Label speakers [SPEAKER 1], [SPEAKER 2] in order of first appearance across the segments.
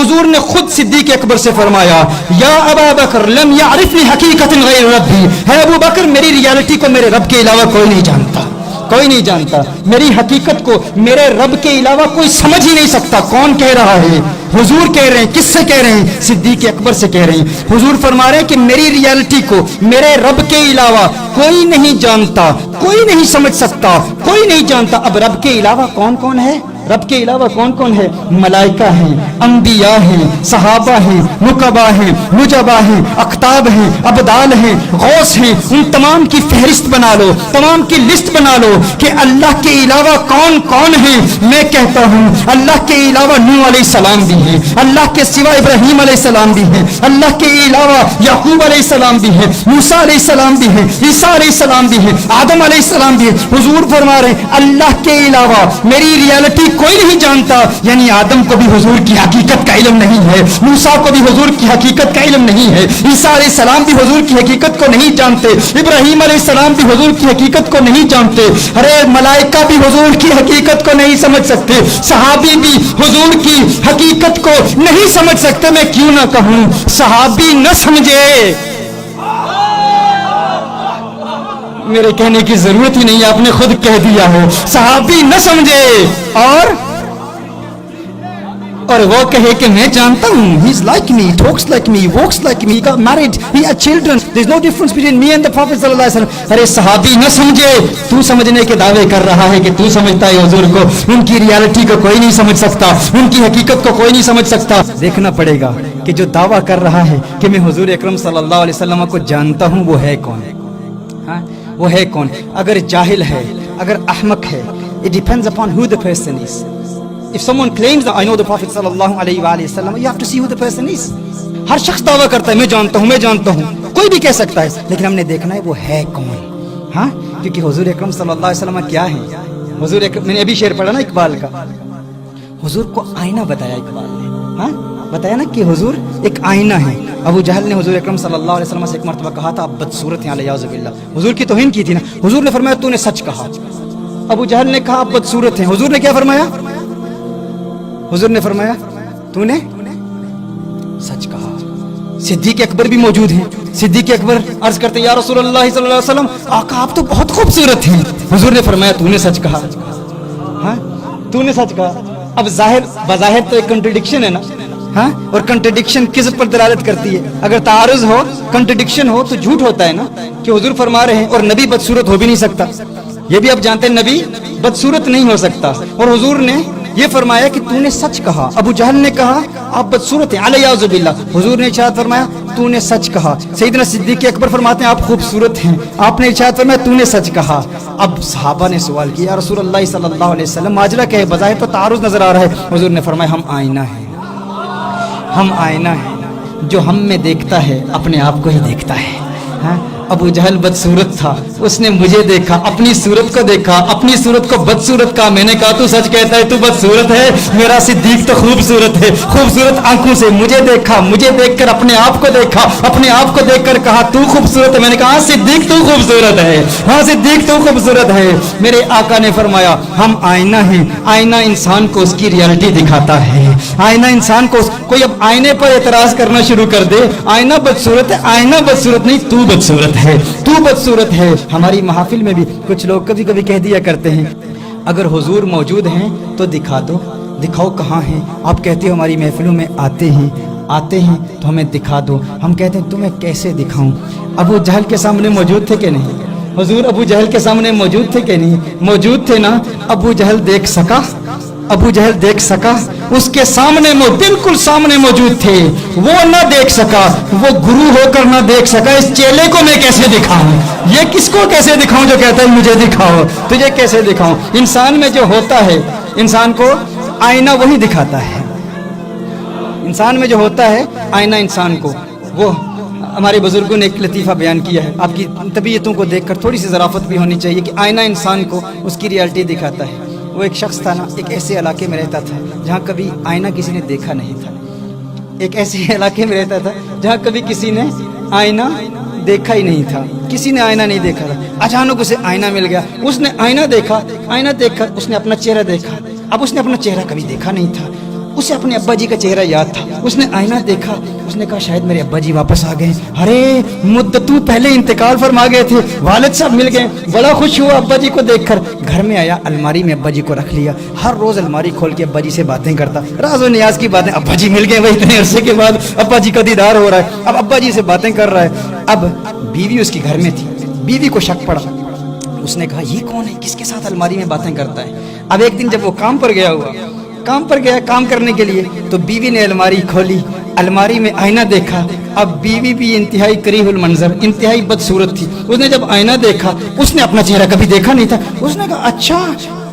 [SPEAKER 1] हुजूर ने खुद सिद्दीक अकबर से फरमाया, या अबा बकर लम यारिफनी हकीकतन गैर रब्बी, है अबू बकर मेरी रियलिटी को मेरे रब के अलावा कोई नहीं जानता, कोई नहीं जानता, मेरी हकीकत को मेरे रब के अलावा कोई समझ ही नहीं सकता। कौन कह रहा है? हुजूर कह रहे हैं। किससे कह रहे हैं? सिद्दीक अकबर से कह रहे हैं। हुजूर फरमा रहे हैं कि मेरी रियलिटी को मेरे रब के अलावा कोई नहीं जानता, कोई नहीं समझ सकता, कोई नहीं जानता। अब रब के अलावा कौन कौन है? रब के अलावा कौन कौन है? मलाइका हैं, अंबिया हैं, सहाबा हैं, नुकबा हैं, नुजबा हैं, अख्ताब हैं, अबदाल हैं, गौस हैं। उन तमाम की फहरिस्त बना लो, तमाम की लिस्ट बना लो कि अल्लाह के अलावा कौन कौन है। मैं कहता हूँ अल्लाह के अलावा नूह अलैहिस्सलाम भी है, अल्लाह के सिवा इब्राहीम अलैहिस्सलाम भी है, अल्लाह के अलावा याकूब अलैहिस्सलाम भी है, मूसा अलैहिस्सलाम भी है, ईसा अलैहिस्सलाम भी है, आदम अलैहिस्सलाम भी है। हुजूर फरमा रहे हैं अल्लाह के अलावा मेरी रियलिटी कोई नहीं जानता। यानी आदम को भी हुजूर की हकीकत का इल्म नहीं है, मूसा को भी हुजूर की हकीकत का इल्म नहीं है, ईसा अलैहिस्सलाम भी हुजूर की हकीकत को नहीं जानते, इब्राहीम अलैहिस्सलाम भी हुजूर की हकीकत को नहीं जानते। अरे मलाइका भी हुजूर की हकीकत को नहीं समझ सकते, सहाबी भी हुजूर की हकीकत को नहीं समझ सकते। मैं क्यों ना कहूं सहाबी न समझे, मेरे कहने की जरूरत ही नहीं, आपने खुद कह दिया है। सहाबी न समझे और वो कहे कि मैं जानता हूँ, he is like me, talks like me, walks like me, he got married, he had children, there is no difference between me and the Prophet sallallahu alaihi wasallam. अरे सहाबी न समझे, तू समझने के दावे कर रहा है कि तू समझता है हुजूर को। उनकी रियलिटी को कोई नहीं समझ सकता, उनकी हकीकत को कोई नहीं समझ सकता। देखना पड़ेगा कि जो दावा कर रहा है कि मैं हुजूर अकरम सल्लल्लाहु अलैहि वसल्लम को जानता हूँ, वो है कौन? हाँ, वो है कौन? अगर जाहिल है, अगर अहमक है, it depends upon who the person is. If someone claims that I know the Prophet sallallahu alaihi wasallam, you have to see who the person is. हर शख्स दावा करता है मैं जानता हूँ, मैं जानता हूँ, कोई भी कह सकता है, लेकिन हमने देखना है वो है कौन। हाँ, क्योंकि हुजूर अकरम सल्लल्लाहु अलैहि वसल्लम क्या है? हुजूर अकरम, मैंने अभी शेर पढ़ा ना इकबाल का, हुजूर को आईना बताया इकबाल ने। हाँ, बताया ना कि हुजूर एक आईना है। अबू जहल ने हुजूर अकरम सल्लल्लाहु अलैहि वसल्लम से एक मर्तबा कहा था आप बदसूरत हैं अलैहिस्सलाम, हुजूर की तौहीन की थी ना। हुजूर ने फरमाया तूने सच कहा। अबू जहल ने कहा आप बदसूरत हैं, हुजूर ने क्या फरमाया? हुजूर ने फरमाया तूने सच कहा। सिद्दीक अकबर भी मौजूद हैं। सिद्दीक अकबर अर्ज करते या रसूल अल्लाह सल्लल्लाहु अलैहि वसल्लम, आका आप तो बहुत खूबसूरत हैं। हुजूर ने फरमाया तूने सच कहा। हाँ, तूने सच कहा। अब बज़ाहिर तो एक कंट्रडिक्शन है ना। हाँ, और कंट्रडिक्शन किस पर दलालत करती है? अगर तारुज हो, कंट्रडिक्शन हो तो झूठ होता है ना, कि हुजूर फरमा रहे हैं और नबी बदसूरत हो भी नहीं सकता। ये भी आप जानते हैं नबी बदसूरत नहीं हो सकता, और हुजूर ने ये फरमाया कि तूने सच कहा। अबू जहल ने कहा आप बदसूरत हैं अलैहिस्सलाम, हुजूर ने इरशाद फरमाया तूने सच कहा। सैयदना सिद्दीक अकबर फरमाते हैं आप खूबसूरत हैं, आपने इरशाद फरमाया तूने सच कहा। अब सहाबा ने सवाल किया या रसूल अल्लाह सल्लल्लाहु अलैहि वसल्लम माजरा क्या है? बज़ाहिर तो तारुज नजर आ रहा है। हुजूर ने फरमाया हम आईना है, हम आईना है, जो हम में देखता है अपने आप को ही देखता है। हाँ? अबू जहल बदसूरत था, उसने मुझे देखा, अपनी सूरत को देखा, अपनी सूरत को बदसूरत कहा। मैंने कहा तू सच कहता है, तू बदसूरत है, मेरा सिद्दीक तो खूबसूरत है। खूबसूरत आंखों से मुझे देखा, मुझे देखकर अपने आप को देखा, अपने आप को देखकर कहा तू खूबसूरत है। मैंने कहा सिद्दीक तू खूबसूरत है, हाँ सिद्दीक तू खूबसूरत है। मेरे आका ने फरमाया हम आईना हैं, आईना इंसान को उसकी रियलिटी दिखाता है। आईना इंसान को, कोई अब आईने पर एतराज करना शुरू कर दे, आईना बदसूरत है, आईना बदसूरत नहीं, तू बदसूरत है, तू बदसूरत है। हमारी महफिल में भी कुछ लोग कभी कभी कह दिया करते हैं अगर हुजूर मौजूद हैं तो दिखा दो, दिखाओ कहाँ हैं। आप कहते हो हमारी महफिलों में आते हैं तो हमें दिखा दो। हम कहते हैं तुम्हें कैसे दिखाऊं? अबू जहल के सामने मौजूद थे कि नहीं? हुजूर अबू जहल के सामने मौजूद थे कि नहीं? मौजूद थे ना। अबू जहल देख सका, अबू जहल देख सका, उसके सामने बिल्कुल सामने मौजूद थे, वो ना देख सका, वो गुरु होकर ना देख सका। इस चेले को मैं कैसे दिखाऊं? ये किसको कैसे दिखाऊं जो कहता है मुझे दिखाओ? तुझे कैसे दिखाऊं? इंसान में जो होता है, इंसान को आईना वही दिखाता है। इंसान में जो होता है आईना इंसान को, वो हमारे बुजुर्गों ने एक लतीफ़ा बयान किया है। आपकी तबीयतों को देखकर थोड़ी सी ज़राफ़त भी होनी चाहिए कि आईना इंसान को उसकी रियलिटी दिखाता है। वो एक शख्स था ना, एक ऐसे इलाके में रहता था जहाँ कभी आईना किसी ने देखा नहीं था। एक ऐसे इलाके में रहता था जहाँ कभी किसी ने आईना देखा ही नहीं था, किसी ने आईना नहीं देखा था। अचानक उसे आईना मिल गया, उसने आईना देखा, उसने अपना चेहरा देखा। अब उसने अपना चेहरा कभी देखा नहीं था। اسے اپنے ابا جی کا چہرہ یاد تھا. اس نے آئینہ دیکھا, اس نے کہا شاید میرے ابا جی واپس آ گئے. ارے مدتوں پہلے انتقال فرما گئے تھے, والد صاحب مل گئے. بڑا خوش ہوا ابا جی کو دیکھ کر. گھر میں آیا, الماری میں ابا جی کو رکھ لیا. ہر روز الماری کھول کے ابا جی سے باتیں کرتا, راز و نیاز کی باتیں. ابا جی مل گئے, وہی اتنے عرصے کے بعد ابا جی کا دیدار ہو رہا ہے. اب ابا جی سے باتیں کر رہا ہے. اب بیوی اس کے گھر میں تھی. بیوی کو شک پڑا. اس نے کہا یہ کون ہے, کس کے ساتھ الماری میں باتیں کرتا ہے. اب ایک دن جب وہ کام پر گیا ہوا, کام کرنے کے لیے, تو بیوی نے الماری کھولی, الماری میں آئینہ دیکھا. اب بیوی بھی انتہائی کریہ المنظر, انتہائی بدصورت تھی. اس نے جب آئینہ دیکھا, اس نے اپنا چہرہ کبھی دیکھا نہیں تھا. اس نے کہا اچھا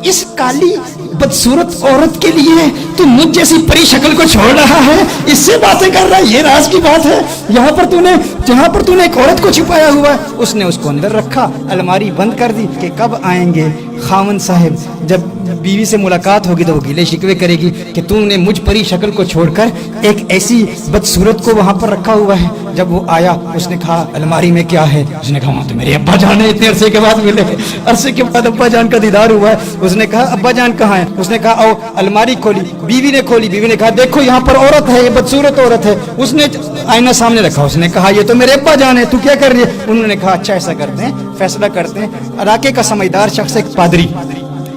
[SPEAKER 1] اس کالی بدصورت عورت کے لیے تو مجھ جیسی پری شکل کو چھوڑ رہا ہے, اس سے باتیں کر رہا ہے, یہ راز کی بات ہے. جہاں پر تو نے ایک عورت کو چھپایا ہوا ہے. اس نے اس کو اندر رکھا, الماری بند کر دی کہ کب آئیں گے خاوند صاحب. جب بیوی سے ملاقات ہوگی تو وہ گلے شکوے کرے گی کہ تم نے مجھ پری شکل کو چھوڑ کر ایک ایسی بدصورت کو وہاں پر رکھا ہوا ہے. جب وہ آیا, اس نے کہا الماری میں کیا ہے. اس نے کہا وہاں تو میرے ابا جان ہے, اتنے عرصے کے بعد ملے, عرصے کے بعد ابا جان کا دیدار ہوا ہے. اس نے کہا ابا جان کہاں ہے. اس نے کہا او. الماری کھولی, بیوی نے کھولی. بیوی نے کہا دیکھو یہاں پر عورت ہے, یہ بدصورت عورت ہے. اس نے آئینہ سامنے رکھا. اس نے کہا یہ تو میرے ابا جان ہے, تو کیا کر رہی ہے. انہوں نے کہا اچھا ایسا کرتے ہیں, فیصلہ کرتے ہیں. علاقے کا سمجھدار شخص ایک پادری,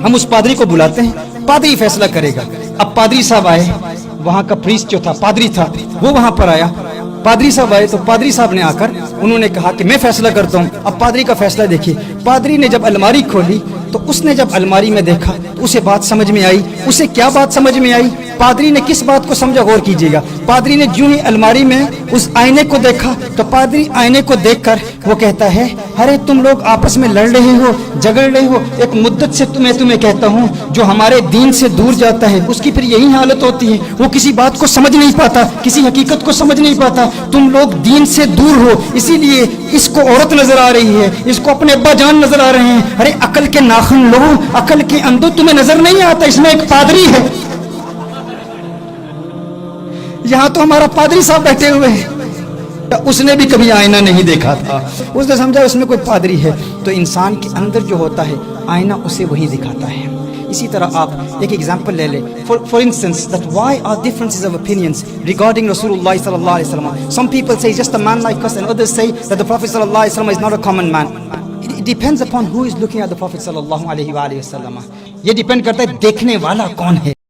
[SPEAKER 1] ہم اس پادری کو بلاتے ہیں, پادری فیصلہ کرے گا. اب پادری صاحب آئے, وہاں کا پریسٹ جو تھا, پادری تھا, وہ وہاں پر آیا. پادری صاحب آئے تو پادری صاحب نے آ کر انہوں نے کہا کہ میں فیصلہ کرتا ہوں. اب پادری کا فیصلہ دیکھیے. پادری نے جب الماری کھولی تو اس نے جب الماری میں دیکھا تو اسے بات سمجھ میں آئی. اسے کیا بات سمجھ میں آئی, پادری نے کس بات کو سمجھا, غور کیجیے گا. پادری نے جو ہی الماری میں اس آئینے کو دیکھا تو پادری آئینے کو دیکھ کر وہ کہتا ہے ارے تم لوگ آپس میں لڑ رہے ہو, جھگڑ رہے ہو. ایک مدت سے تمہیں کہتا ہوں جو ہمارے دین سے دور جاتا ہے اس کی پھر یہی حالت ہوتی ہے, وہ کسی بات کو سمجھ نہیں پاتا, کسی حقیقت کو سمجھ نہیں پاتا. تم لوگ دین سے دور ہو, اسی لیے اس کو عورت نظر آ رہی ہے, اس کو اپنے ابا جان نظر آ رہے ہیں. ارے عقل کے ناخن لو, عقل کے اندھو تمہیں نظر نہیں آتا, اس میں ایک پادری ہے. یہاں تو ہمارا پادری صاحب بیٹھے ہوئے ہیں, اس نے بھی کبھی آئینہ نہیں دیکھا تھا. اس نے سمجھا اس میں کوئی پادری ہے. تو انسان کے اندر جو ہوتا ہے آئینہ اسے وہی دکھاتا ہے. اسی طرح آپ ایک ایگزامپل لے لیں. For instance, that why are differences of opinions regarding Rasulullah sallallahu alaihi wasallam? Some people say just a man like us, and others say that the Prophet sallallahu alaihi wasallam is not a common man. It depends upon who is looking at the Prophet sallallahu alaihi wasallam. یہ depend کرتا ہے دیکھنے والا کون ہے.